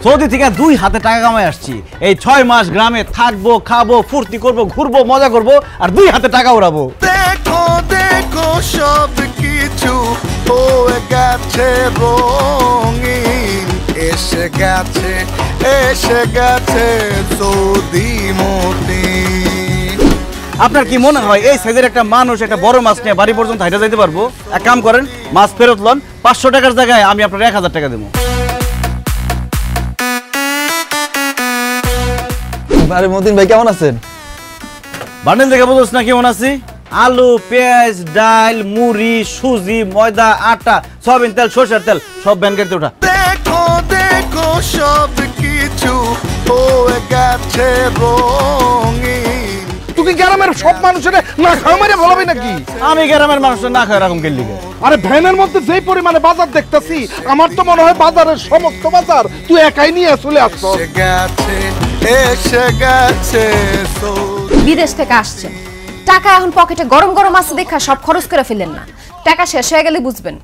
Saudi থেকে 2 হাতে টাকা কামাই আসছি। এই 6 মাস গ্রামে থাকবো, খাবো, ফুর্তি করবো, ঘুরবো, মজা করবো আর 2 হাতে টাকা উড়াবো। দেখো দেখো সব কিছু হয়ে গেছে রঙিন, এসে গেছে সৌদি মতিন। আপনার কি মনে হয় এই সাইজের একটা মানুষ একটা বড় মাছ নিয়ে বাড়ি পর্যন্ত হাইটা যাইতে পারবো? এক কাম করেন, মাছ ফেরত লন, 500 টাকার জায়গায় আমি আপনার 1000 টাকা দেবো। আরে মতিন ভাই কেমন আছেন? বান্ডেল দেখে বুঝোস না কেমন আছি? আলু, পেঁয়াজ, ডাল, মুড়ি, সুজি, ময়দা, আটা, সয়াবিন তেল, সরষের তেল সব ব্যান গাড়িতে ওঠা। দেখো দেখো সব কিছু হয়ে গেছে রঙিন। তুই গ্রামের সব মানুষের না খাওয়া মেরে ভালোই নাকি? আমি গ্রামের মানুষ না খায় এরকম গেলি। আরে ভ্যানের মধ্যে যেই পরিমাণে বাজার দেখতেছি, আমার তো মনে হয় বাজারের সমস্ত বাজার তুই একাই নিয়ে চলে আসছো। এসে গেছে বিদেশ থেকে আসছেন, টাকা এখন পকেটে গরম গরম আছে দেখা সব খরচ করে ফেলেন না। টাকা শেষ হয়ে গেলে বুঝবেন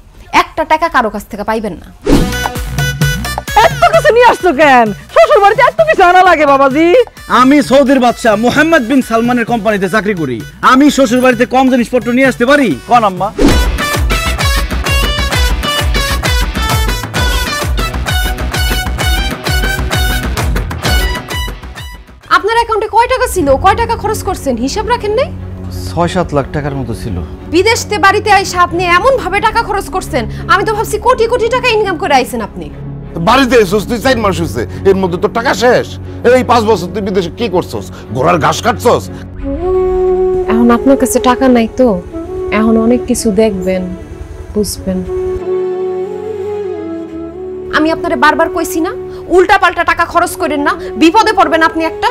একটা টাকা কারো কাছ থেকে পাইবেন না। এত কিছু নিয়ে আসছো কেন? শ্বশুর বাড়িতে এত কিছু আনা লাগে বাবাজি? আমি সৌদির বাদশা মোহাম্মদ বিন সালমানের কোম্পানিতে চাকরি করি। আমি শ্বশুর বাড়িতে কম জিনিসপত্র নিয়ে আসতে পারি? কোন আম্মা? আপনার অ্যাকাউন্টে কয় টাকা ছিল, কয় টাকা খরচ করছেন হিসাব রাখেন নাই? 6-7 লাখ টাকার মতো ছিল। বিদেশতে বাড়িতে আইসা আপনি এমন ভাবে টাকা খরচ করছেন, আমি তো ভাবছি কোটি কোটি টাকা ইনকাম করে আইছেন আপনি। বাড়িতে এসেছিস তুই 4 মাস হয়েছে, এর মধ্যে তো টাকা শেষ। এই 5 বছর তুই বিদেশে কি করছস? ঘোড়ার ঘাস কাটছস? এখন আপনার কাছে টাকা নাই তো, এখন অনেক কিছু দেখবেন, বুঝবেন। আমি আপনারে বারবার কইছি না উল্টা পাল্টা টাকা খরচ করেন না, বিপদে পড়বেন আপনি একটা।